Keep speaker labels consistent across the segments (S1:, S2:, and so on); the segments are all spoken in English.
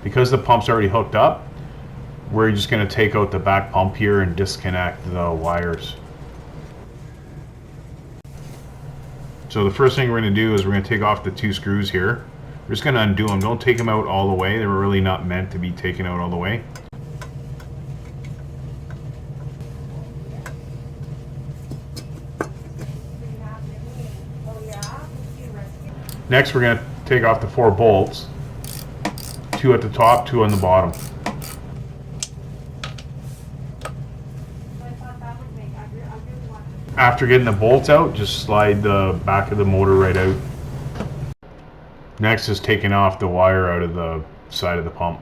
S1: Because the pump's already hooked up, we're just going to take out the back pump here and disconnect the wires. So the first thing we're going to do is we're going to take off the 2 screws here. We're just going to undo them. Don't take them out all the way. They were really not meant to be taken out all the way. Next, we're going to take off the 4 bolts, 2 at the top, 2 on the bottom. After getting the bolts out, just slide the back of the motor right out. Next is taking off the wire out of the side of the pump.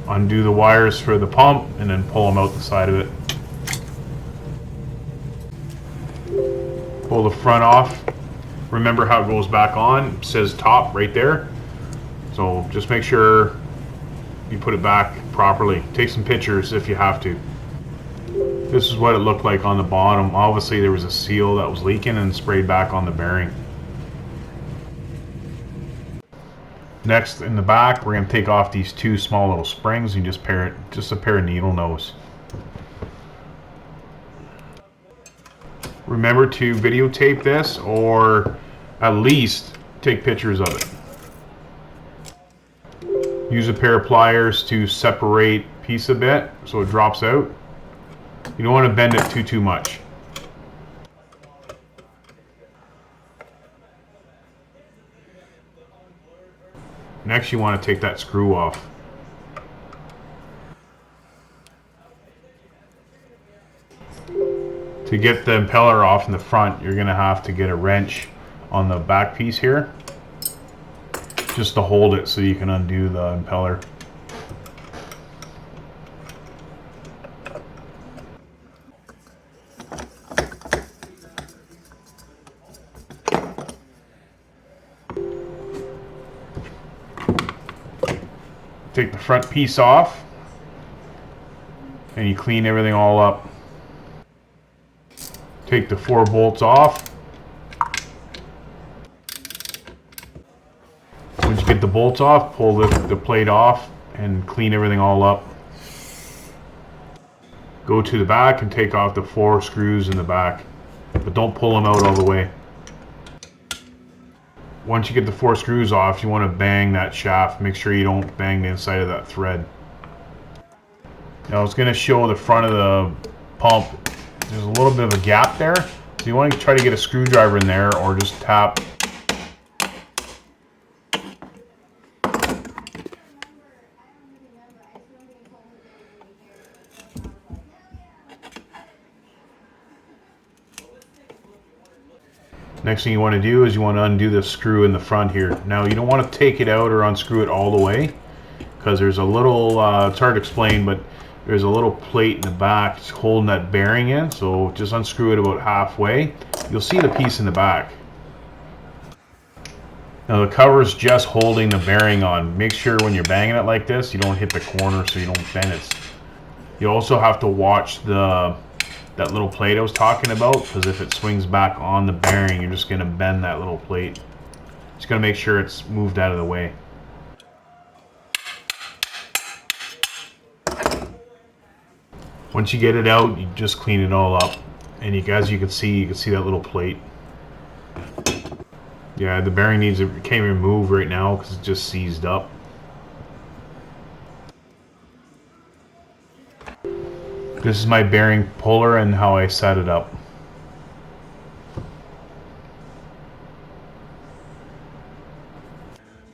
S1: Undo the wires for the pump and then pull them out the side of it. Pull the front off. Remember how it goes back on. It says top right there. So just make sure you put it back properly. Take some pictures if you have to. This is what it looked like on the bottom. Obviously there was a seal that was leaking and sprayed back on the bearing. Next, in the back, we're going to take off these 2 small little springs and just a pair of needle nose. Remember to videotape this, or at least take pictures of it. Use a pair of pliers to separate piece a bit so it drops out. You don't want to bend it too much. Next, you want to take that screw off. To get the impeller off in the front, you're going to have to get a wrench on the back piece here, just to hold it so you can undo the impeller. Take the front piece off and you clean everything all up. Take the 4 bolts off. Once you get the bolts off, pull the plate off and clean everything all up. Go to the back and take off the 4 screws in the back, but don't pull them out all the way. Once you get the 4 screws off, you want to bang that shaft. Make sure you don't bang the inside of that thread. Now it's going to show the front of the pump. There's a little bit of a gap there, so you want to try to get a screwdriver in there or just tap. Next thing you want to do is you want to undo the screw in the front here. Now you don't want to take it out or unscrew it all the way, because there's a little, it's hard to explain, but there's a little plate in the back holding that bearing in, so just unscrew it about halfway. You'll see the piece in the back. Now the cover is just holding the bearing on. Make sure when you're banging it like this, you don't hit the corner so you don't bend it. You also have to watch that little plate I was talking about, because if it swings back on the bearing, you're just going to bend that little plate. Just going to make sure it's moved out of the way. Once you get it out, you just clean it all up, and as you can see that little plate. Yeah, the bearing can't even move right now because it's just seized up. This is my bearing puller and how I set it up.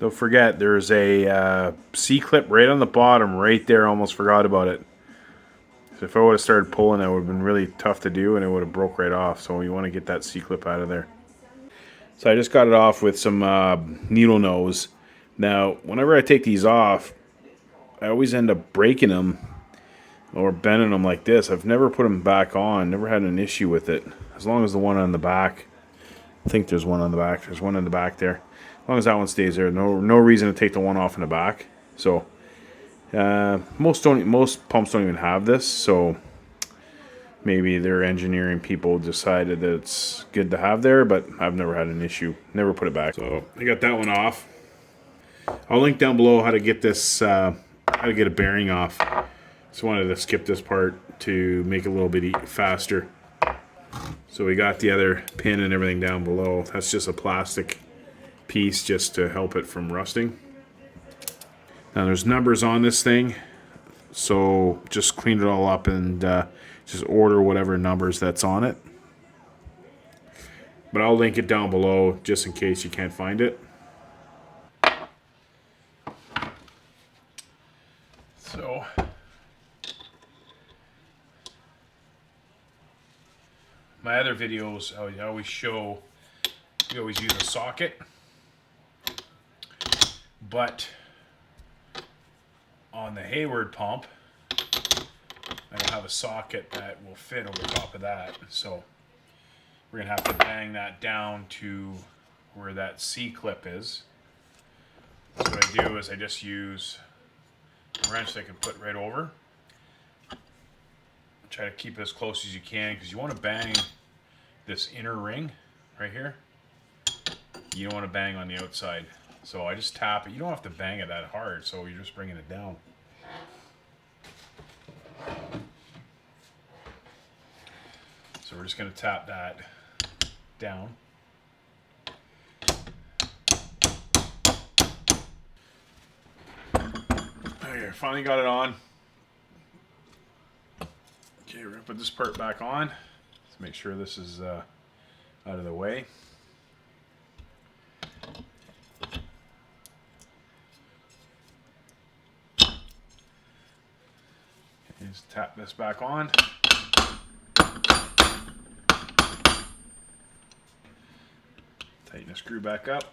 S1: Don't forget, there's a C-clip right on the bottom, right there. Almost forgot about it. So if I would have started pulling, it would have been really tough to do, and it would have broke right off. So you want to get that C-clip out of there. So I just got it off with some needle nose. Now, whenever I take these off, I always end up breaking them or bending them like this. I've never put them back on, never had an issue with it. As long as the one on the back, I think there's one on the back, there's one in the back there. As long as that one stays there, no reason to take the one off in the back. So most pumps don't even have this, so maybe their engineering people decided that it's good to have there, but I've never had an issue, never put it back. So I got that one off. I'll link down below how to get this, how to get a bearing off. Just wanted to skip this part to make it a little bit faster. So we got the other pin and everything down below. That's just a plastic piece just to help it from rusting. Now there's numbers on this thing, so just clean it all up and just order whatever numbers that's on it. But I'll link it down below just in case you can't find it. So my other videos, I always show, you always use a socket, but on the Hayward pump, I don't have a socket that will fit over top of that, so we're gonna have to bang that down to where that C-clip is. So what I do is I just use a wrench that I can put right over. Try to keep it as close as you can because you want to bang this inner ring right here. You don't want to bang on the outside. So I just tap it. You don't have to bang it that hard, so you're just bringing it down. So we're just going to tap that down. Okay, finally got it on. Okay, we're going to put this part back on. Let's make sure this is out of the way. Just tap this back on. Tighten the screw back up.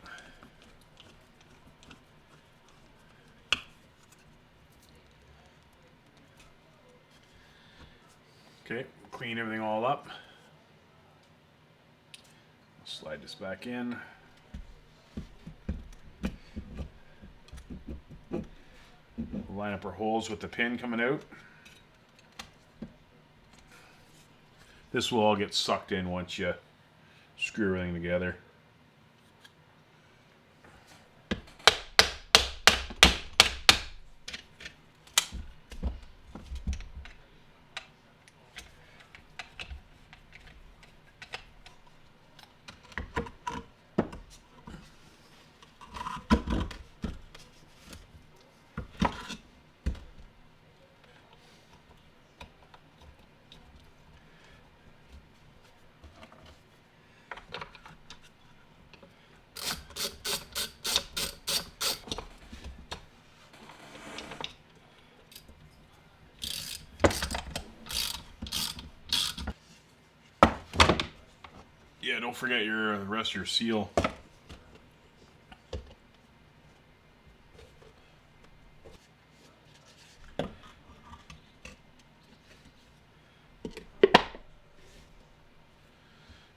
S1: Okay, clean everything all up. Slide this back in. Line up our holes with the pin coming out. This will all get sucked in once you screw everything together. Yeah, don't forget the rest of your seal.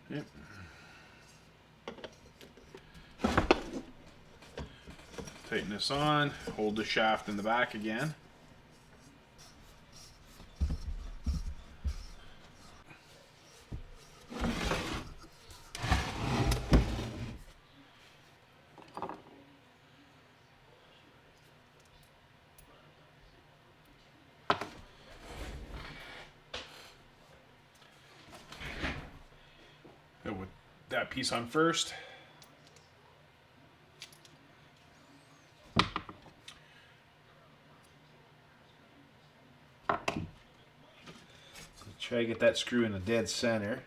S1: Yep. Tighten this on, hold the shaft in the back again. With that piece on first. Try to get that screw in the dead center.